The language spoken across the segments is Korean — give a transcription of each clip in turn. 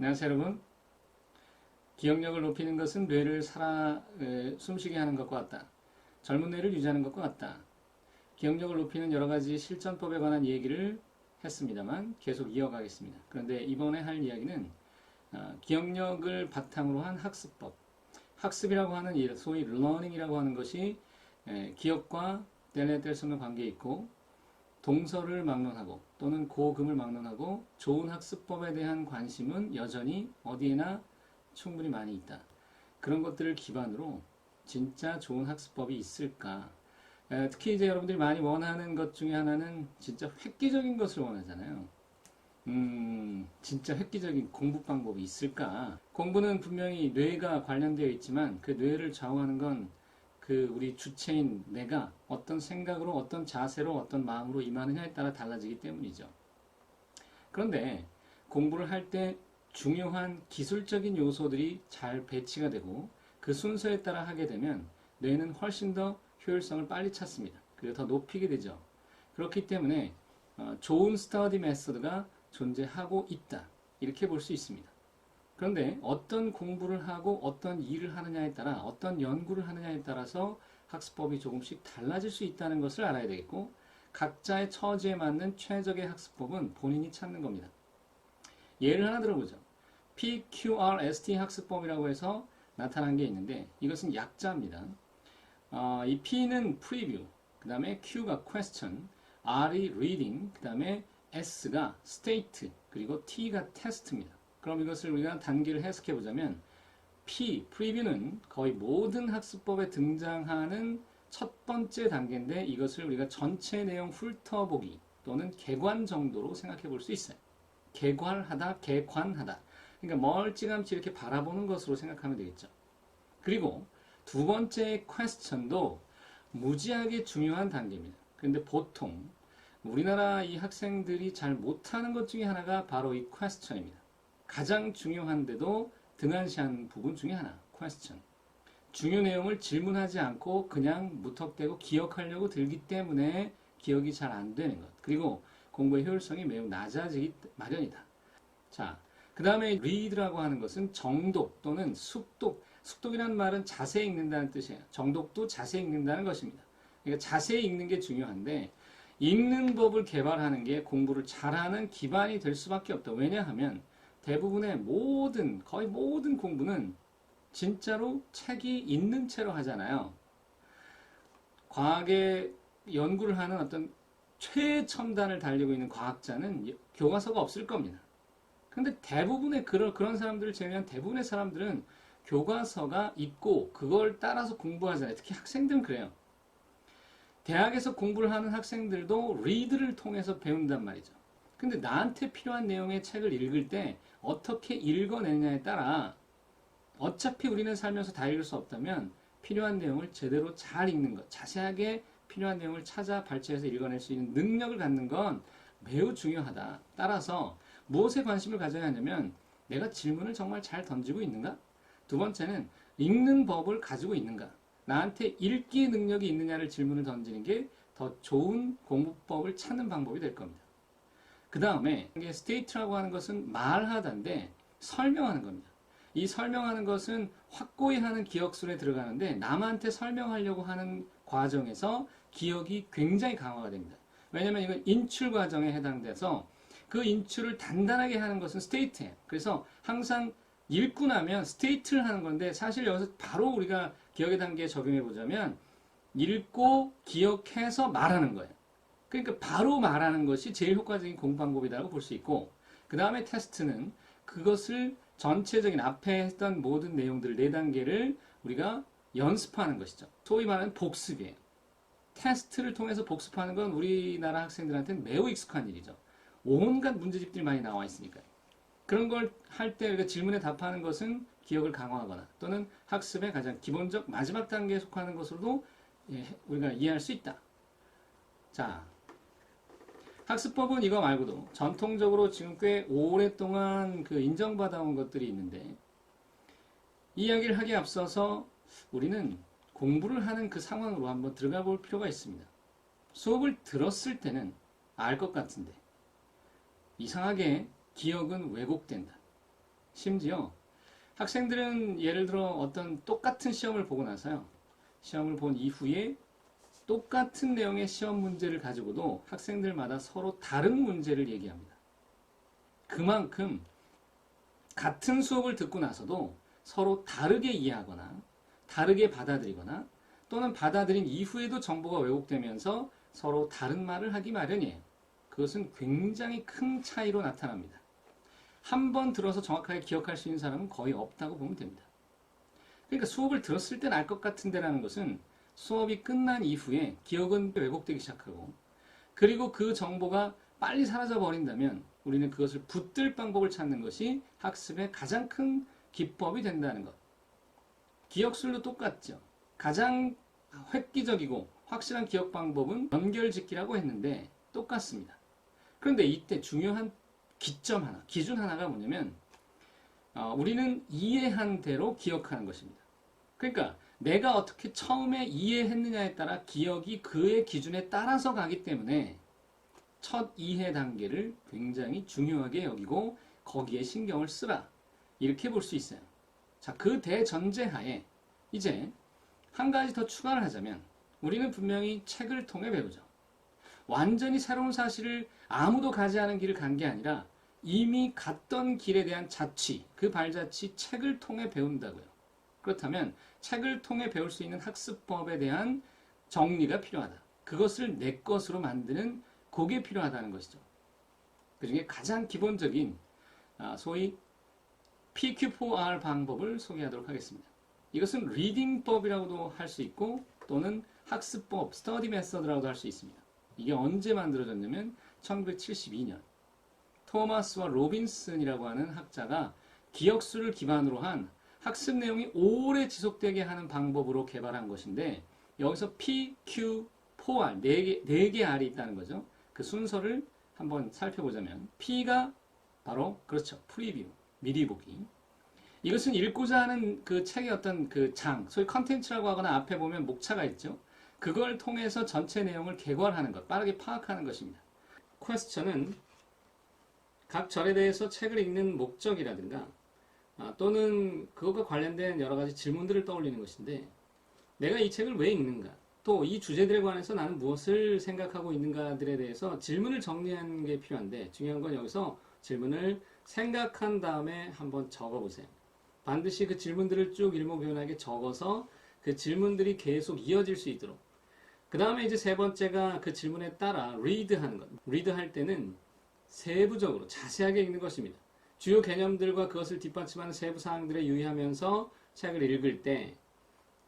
안녕하세요 여러분. 기억력을 높이는 것은 뇌를 숨쉬게 하는 것과 같다. 젊은 뇌를 유지하는 것과 같다. 기억력을 높이는 여러 가지 실전법에 관한 얘기를 했습니다만 계속 이어가겠습니다. 그런데 이번에 할 이야기는 기억력을 바탕으로 한 학습법. 학습이라고 하는 소위 learning이라고 하는 것이 기억과 뗄래야 뗄 수 없는 관계에 있고 동서를 막론하고 또는 고금을 막론하고 좋은 학습법에 대한 관심은 여전히 어디에나 충분히 많이 있다. 그런 것들을 기반으로 진짜 좋은 학습법이 있을까? 특히 이제 여러분들이 많이 원하는 것 중에 하나는 진짜 획기적인 것을 원하잖아요. 진짜 획기적인 공부 방법이 있을까? 공부는 분명히 뇌가 관련되어 있지만 그 뇌를 좌우하는 건 우리 주체인 내가 어떤 생각으로, 어떤 자세로, 어떤 마음으로 임하느냐에 따라 달라지기 때문이죠. 그런데 공부를 할 때 중요한 기술적인 요소들이 잘 배치가 되고 그 순서에 따라 하게 되면 뇌는 훨씬 더 효율성을 빨리 찾습니다. 그리고 더 높이게 되죠. 그렇기 때문에 좋은 스터디 메소드가 존재하고 있다. 이렇게 볼 수 있습니다. 그런데 어떤 공부를 하고 어떤 일을 하느냐에 따라 어떤 연구를 하느냐에 따라서 학습법이 조금씩 달라질 수 있다는 것을 알아야 되겠고 각자의 처지에 맞는 최적의 학습법은 본인이 찾는 겁니다. 예를 하나 들어보죠. PQRST 학습법이라고 해서 나타난 게 있는데 이것은 약자입니다. 이 P는 preview, 그 다음에 Q가 question, R이 reading, 그 다음에 S가 state, 그리고 T가 test입니다. 그럼 이것을 우리가 단계를 해석해 보자면 preview는 거의 모든 학습법에 등장하는 첫 번째 단계인데 이것을 우리가 전체 내용 훑어보기 또는 개관 정도로 생각해 볼 수 있어요. 개괄하다, 개관하다. 그러니까 멀찌감치 이렇게 바라보는 것으로 생각하면 되겠죠. 그리고 두 번째 question도 무지하게 중요한 단계입니다. 그런데 보통 우리나라 이 학생들이 잘 못하는 것 중에 하나가 바로 이 question입니다. 가장 중요한데도 등한시한 부분 중에 하나, question. 중요 내용을 질문하지 않고 그냥 무턱대고 기억하려고 들기 때문에 기억이 잘 안 되는 것. 그리고 공부의 효율성이 매우 낮아지기 마련이다. 자, 그 다음에 read라고 하는 것은 정독 또는 숙독. 숙독이라는 말은 자세히 읽는다는 뜻이에요. 정독도 자세히 읽는다는 것입니다. 그러니까 자세히 읽는 게 중요한데 읽는 법을 개발하는 게 공부를 잘하는 기반이 될 수밖에 없다. 왜냐하면 대부분의 거의 모든 공부는 진짜로 책이 있는 채로 하잖아요. 과학에 연구를 하는 어떤 최첨단을 달리고 있는 과학자는 교과서가 없을 겁니다. 근데 대부분의 그런 사람들을 제외한 대부분의 사람들은 교과서가 있고 그걸 따라서 공부하잖아요. 특히 학생들은 그래요. 대학에서 공부를 하는 학생들도 리드를 통해서 배운단 말이죠. 근데 나한테 필요한 내용의 책을 읽을 때 어떻게 읽어내느냐에 따라 어차피 우리는 살면서 다 읽을 수 없다면 필요한 내용을 제대로 잘 읽는 것, 자세하게 필요한 내용을 찾아 발췌해서 읽어낼 수 있는 능력을 갖는 건 매우 중요하다. 따라서 무엇에 관심을 가져야 하냐면 내가 질문을 정말 잘 던지고 있는가? 두 번째는 읽는 법을 가지고 있는가? 나한테 읽기 능력이 있느냐를 질문을 던지는 게 더 좋은 공부법을 찾는 방법이 될 겁니다. 그 다음에 스테이트라고 하는 것은 말하다인데 설명하는 겁니다. 이 설명하는 것은 확고히 하는 기억술에 들어가는데 남한테 설명하려고 하는 과정에서 기억이 굉장히 강화가 됩니다. 왜냐하면 이건 인출 과정에 해당돼서 그 인출을 단단하게 하는 것은 스테이트예요. 그래서 항상 읽고 나면 스테이트를 하는 건데 사실 여기서 바로 우리가 기억의 단계에 적용해 보자면 읽고 기억해서 말하는 거예요. 그러니까 바로 말하는 것이 제일 효과적인 공부 방법이라고 볼 수 있고 그 다음에 테스트는 그것을 전체적인 앞에 했던 모든 내용들 4단계를 우리가 연습하는 것이죠. 소위 말하는 복습이에요. 테스트를 통해서 복습하는 건 우리나라 학생들한테는 매우 익숙한 일이죠. 온갖 문제집들이 많이 나와 있으니까요. 그런 걸 할 때 우리가 질문에 답하는 것은 기억을 강화하거나 또는 학습의 가장 기본적 마지막 단계에 속하는 것으로도 우리가 이해할 수 있다. 자, 학습법은 이거 말고도 전통적으로 지금 꽤 오랫동안 인정받아온 것들이 있는데 이 이야기를 하기에 앞서서 우리는 공부를 하는 그 상황으로 한번 들어가 볼 필요가 있습니다. 수업을 들었을 때는 알 것 같은데 이상하게 기억은 왜곡된다. 심지어 학생들은 예를 들어 어떤 똑같은 시험을 보고 나서요. 시험을 본 이후에 똑같은 내용의 시험 문제를 가지고도 학생들마다 서로 다른 문제를 얘기합니다. 그만큼 같은 수업을 듣고 나서도 서로 다르게 이해하거나 다르게 받아들이거나 또는 받아들인 이후에도 정보가 왜곡되면서 서로 다른 말을 하기 마련이에요. 그것은 굉장히 큰 차이로 나타납니다. 한 번 들어서 정확하게 기억할 수 있는 사람은 거의 없다고 보면 됩니다. 그러니까 수업을 들었을 땐 알 것 같은데라는 것은 수업이 끝난 이후에 기억은 왜곡되기 시작하고 그리고 그 정보가 빨리 사라져 버린다면 우리는 그것을 붙들 방법을 찾는 것이 학습의 가장 큰 기법이 된다는 것. 기억술도 똑같죠. 가장 획기적이고 확실한 기억 방법은 연결짓기라고 했는데 똑같습니다. 그런데 이때 중요한 기점 하나, 기준 하나가 뭐냐면 우리는 이해한 대로 기억하는 것입니다. 그러니까 내가 어떻게 처음에 이해했느냐에 따라 기억이 그의 기준에 따라서 가기 때문에 첫 이해 단계를 굉장히 중요하게 여기고 거기에 신경을 쓰라. 이렇게 볼 수 있어요. 자, 그 대전제하에 이제 한 가지 더 추가를 하자면 우리는 분명히 책을 통해 배우죠. 완전히 새로운 사실을 아무도 가지 않은 길을 간 게 아니라 이미 갔던 길에 대한 자취, 그 발자취 책을 통해 배운다고요. 그렇다면 책을 통해 배울 수 있는 학습법에 대한 정리가 필요하다. 그것을 내 것으로 만드는 그게 필요하다는 것이죠. 그 중에 가장 기본적인 소위 PQ4R 방법을 소개하도록 하겠습니다. 이것은 리딩법이라고도 할 수 있고 또는 학습법, 스터디 메서드라고도 할 수 있습니다. 이게 언제 만들어졌냐면 1972년 토마스와 로빈슨이라고 하는 학자가 기억수를 기반으로 한 학습 내용이 오래 지속되게 하는 방법으로 개발한 것인데 여기서 PQ4R, 4개 R이 있다는 거죠. 그 순서를 한번 살펴보자면 P가 바로 그렇죠. 프리뷰, 미리 보기. 이것은 읽고자 하는 그 책의 어떤 그 장, 소위 컨텐츠라고 하거나 앞에 보면 목차가 있죠. 그걸 통해서 전체 내용을 개괄하는 것, 빠르게 파악하는 것입니다. 퀘스천은 각 절에 대해서 책을 읽는 목적이라든가 또는 그것과 관련된 여러 가지 질문들을 떠올리는 것인데 내가 이 책을 왜 읽는가? 또 이 주제들에 관해서 나는 무엇을 생각하고 있는가들에 대해서 질문을 정리하는 게 필요한데 중요한 건 여기서 질문을 생각한 다음에 한번 적어보세요. 반드시 그 질문들을 쭉 일목요연하게 적어서 그 질문들이 계속 이어질 수 있도록. 그 다음에 이제 세 번째가 그 질문에 따라 read 하는 것. read 할 때는 세부적으로 자세하게 읽는 것입니다. 주요 개념들과 그것을 뒷받침하는 세부 사항들에 유의하면서 책을 읽을 때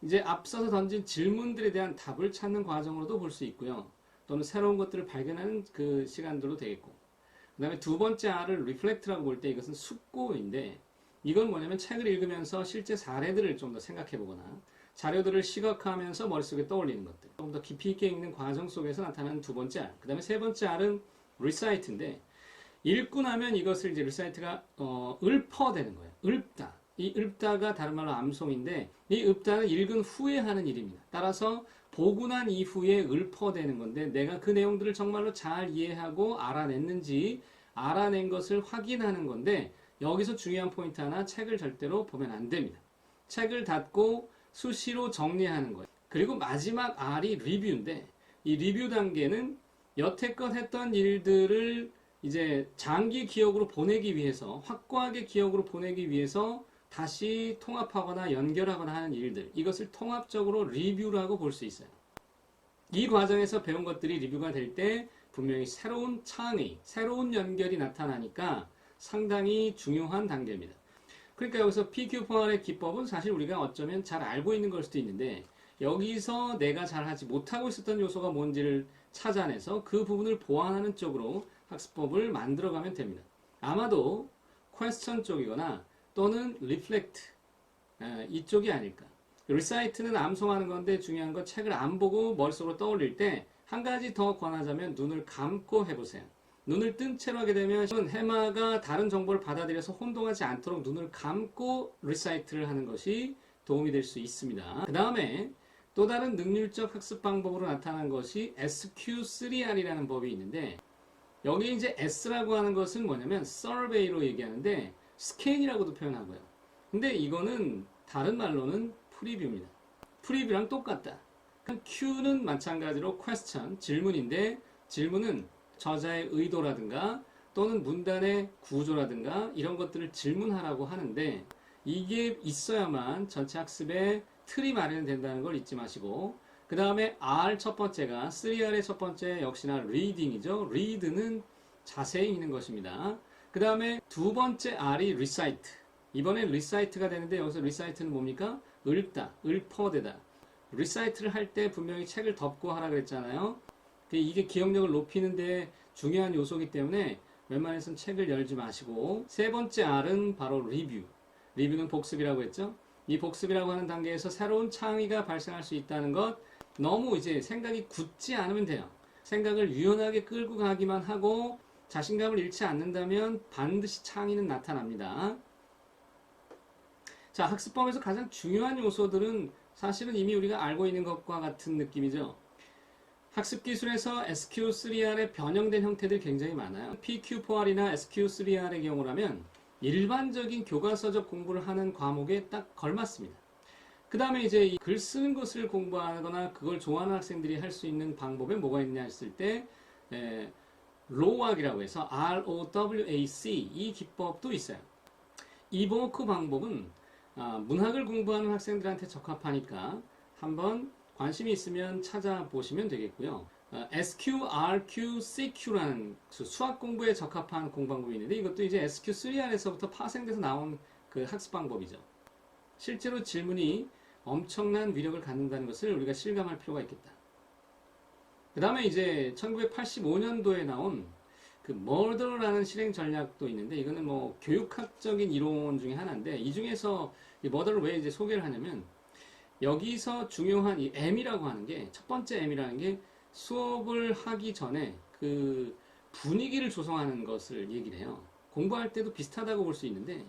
이제 앞서서 던진 질문들에 대한 답을 찾는 과정으로도 볼 수 있고요. 또는 새로운 것들을 발견하는 그 시간들도 되겠고. 그 다음에 두 번째 R을 reflect라고 볼 때 이것은 숙고인데 이건 뭐냐면 책을 읽으면서 실제 사례들을 좀 더 생각해 보거나 자료들을 시각화하면서 머릿속에 떠올리는 것들. 좀 더 깊이 있게 읽는 과정 속에서 나타나는 두 번째 R. 그 다음에 세 번째 R은 recite인데 읽고 나면 이것을 이제 recite가 읊어대는 거예요. 읊다. 이 읊다가 다른 말로 암송인데 이 읊다는 읽은 후에 하는 일입니다. 따라서 보고 난 이후에 읊어대는 건데 내가 그 내용들을 정말로 잘 이해하고 알아냈는지 알아낸 것을 확인하는 건데 여기서 중요한 포인트 하나 책을 절대로 보면 안 됩니다. 책을 닫고 수시로 정리하는 거예요. 그리고 마지막 R이 리뷰인데 이 리뷰 단계는 여태껏 했던 일들을 이제 장기 기억으로 보내기 위해서 확고하게 기억으로 보내기 위해서 다시 통합하거나 연결하거나 하는 일들 이것을 통합적으로 리뷰라고 볼 수 있어요. 이 과정에서 배운 것들이 리뷰가 될 때 분명히 새로운 창의, 새로운 연결이 나타나니까 상당히 중요한 단계입니다. 그러니까 여기서 PQ4R의 기법은 사실 우리가 어쩌면 잘 알고 있는 걸 수도 있는데 여기서 내가 잘 하지 못하고 있었던 요소가 뭔지를 찾아내서 그 부분을 보완하는 쪽으로 학습법을 만들어가면 됩니다. 아마도 퀘스천 쪽이거나 또는 reflect 이쪽이 아닐까. recite는 암송하는 건데 중요한 건 책을 안 보고 머릿속으로 떠올릴 때 한 가지 더 권하자면 눈을 감고 해보세요. 눈을 뜬 채로 하게 되면 해마가 다른 정보를 받아들여서 혼동하지 않도록 눈을 감고 recite를 하는 것이 도움이 될 수 있습니다. 그 다음에 또 다른 능률적 학습 방법으로 나타난 것이 SQ3R이라는 법이 있는데 여기 이제 S라고 하는 것은 뭐냐면 survey로 얘기하는데 스캔이라고도 표현하고요. 근데 이거는 다른 말로는 프리뷰입니다. 프리뷰랑 똑같다. Q는 마찬가지로 question, 질문인데 질문은 저자의 의도라든가 또는 문단의 구조라든가 이런 것들을 질문하라고 하는데 이게 있어야만 전체 학습의 틀이 마련된다는 걸 잊지 마시고 그 다음에 R 첫 번째가 3R의 첫 번째 역시나 reading이죠. read는 자세히 읽는 것입니다. 그 다음에 두 번째 R이 recite. 이번엔 recite가 되는데 여기서 recite는 뭡니까? 읽다, 읊어대다. recite를 할 때 분명히 책을 덮고 하라 그랬잖아요. 이게 기억력을 높이는 데 중요한 요소이기 때문에 웬만해서는 책을 열지 마시고 세 번째 R은 바로 review. 리뷰는 복습이라고 했죠. 이 복습이라고 하는 단계에서 새로운 창의가 발생할 수 있다는 것 너무 이제 생각이 굳지 않으면 돼요. 생각을 유연하게 끌고 가기만 하고 자신감을 잃지 않는다면 반드시 창의는 나타납니다. 자, 학습법에서 가장 중요한 요소들은 사실은 이미 우리가 알고 있는 것과 같은 느낌이죠. 학습 기술에서 SQ3R의 변형된 형태들이 굉장히 많아요. PQ4R이나 SQ3R의 경우라면 일반적인 교과서적 공부를 하는 과목에 딱 걸맞습니다. 그 다음에 이제 글 쓰는 것을 공부하거나 그걸 좋아하는 학생들이 할 수 있는 방법에 뭐가 있냐 했을 때 ROWAC이라고 해서 ROWAC 이 기법도 있어요. 이보크 방법은 문학을 공부하는 학생들한테 적합하니까 한번 관심이 있으면 찾아보시면 되겠고요. SQ, RQ, CQ라는 수학 공부에 적합한 공부방법이 있는데 이것도 이제 SQ3R에서부터 파생돼서 나온 그 학습 방법이죠. 실제로 질문이 엄청난 위력을 갖는다는 것을 우리가 실감할 필요가 있겠다. 그 다음에 이제 1985년도에 나온 그 머더라는 실행 전략도 있는데 이거는 뭐 교육학적인 이론 중에 하나인데 이 중에서 이 머더를 왜 이제 소개를 하냐면 여기서 중요한 이 M이라고 하는 게 첫 번째 M이라는 게 수업을 하기 전에 그 분위기를 조성하는 것을 얘기를 해요. 공부할 때도 비슷하다고 볼 수 있는데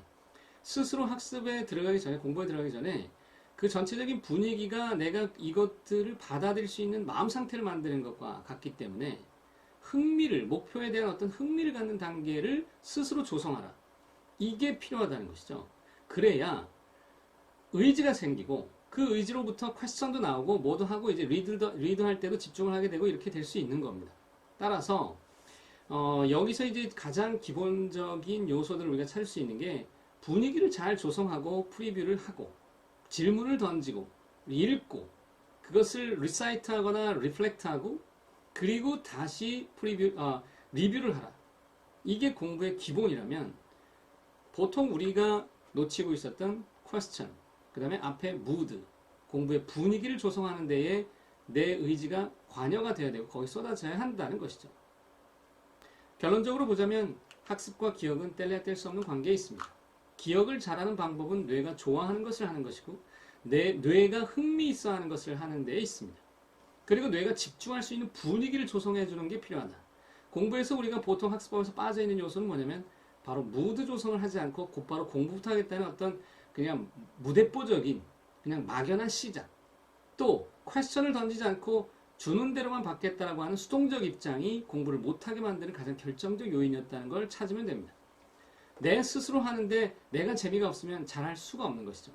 스스로 학습에 들어가기 전에 공부에 들어가기 전에 그 전체적인 분위기가 내가 이것들을 받아들일 수 있는 마음 상태를 만드는 것과 같기 때문에 흥미를 목표에 대한 어떤 흥미를 갖는 단계를 스스로 조성하라. 이게 필요하다는 것이죠. 그래야 의지가 생기고 그 의지로부터 퀘스천도 나오고 뭐도 하고 이제 리드할 때도 집중을 하게 되고 이렇게 될 수 있는 겁니다. 따라서 여기서 이제 가장 기본적인 요소들을 우리가 찾을 수 있는 게 분위기를 잘 조성하고 프리뷰를 하고 질문을 던지고 읽고 그것을 리사이트하거나 리플렉트하고 그리고 다시 리뷰를 하라. 이게 공부의 기본이라면 보통 우리가 놓치고 있었던 퀘스천 그 다음에 앞에 무드, 공부의 분위기를 조성하는 데에 내 의지가 관여가 되어야 되고 거기 쏟아져야 한다는 것이죠. 결론적으로 보자면 학습과 기억은 뗄래야 뗄 수 없는 관계에 있습니다. 기억을 잘하는 방법은 뇌가 좋아하는 것을 하는 것이고 뇌가 흥미 있어 하는 것을 하는 데에 있습니다. 그리고 뇌가 집중할 수 있는 분위기를 조성해 주는 게 필요하다. 공부에서 우리가 보통 학습법에서 빠져있는 요소는 뭐냐면 바로 무드 조성을 하지 않고 곧바로 공부부터 하겠다는 어떤 그냥 무대뽀적인 그냥 막연한 시작 또 퀘스천을 던지지 않고 주는 대로만 받겠다라고 하는 수동적 입장이 공부를 못하게 만드는 가장 결정적 요인이었다는 걸 찾으면 됩니다. 내 스스로 하는데 내가 재미가 없으면 잘할 수가 없는 것이죠.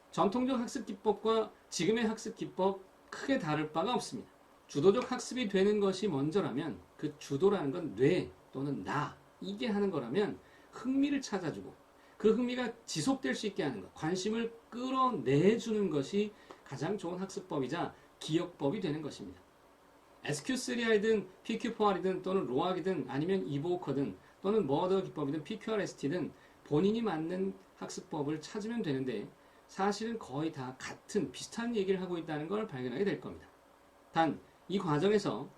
전통적 학습 기법과 지금의 학습 기법 크게 다를 바가 없습니다. 주도적 학습이 되는 것이 먼저라면 그 주도라는 건 뇌 또는 나 이게 하는 거라면 흥미를 찾아주고 그 흥미가 지속될 수 있게 하는 것, 관심을 끌어내주는 것이 가장 좋은 학습법이자 기억법이 되는 것입니다. SQ3R이든 PQ4R이든 또는 로학이든 아니면 이보커든 또는 머더 기법이든 PQRST든 본인이 맞는 학습법을 찾으면 되는데 사실은 거의 다 같은 비슷한 얘기를 하고 있다는 걸 발견하게 될 겁니다. 단 이 과정에서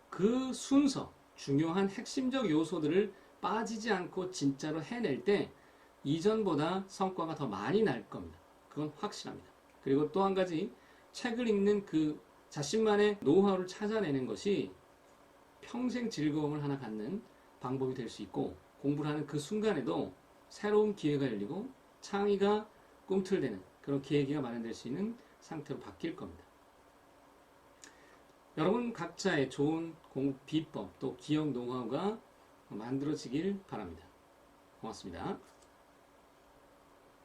그 순서, 중요한 핵심적 요소들을 빠지지 않고 진짜로 해낼 때 이전보다 성과가 더 많이 날 겁니다. 그건 확실합니다. 그리고 또 한 가지 책을 읽는 그 자신만의 노하우를 찾아내는 것이 평생 즐거움을 하나 갖는 방법이 될 수 있고 공부를 하는 그 순간에도 새로운 기회가 열리고 창의가 꿈틀대는 그런 계기가 마련될 수 있는 상태로 바뀔 겁니다. 여러분 각자의 좋은 공부 비법 또 기억 노하우가 만들어지길 바랍니다. 고맙습니다.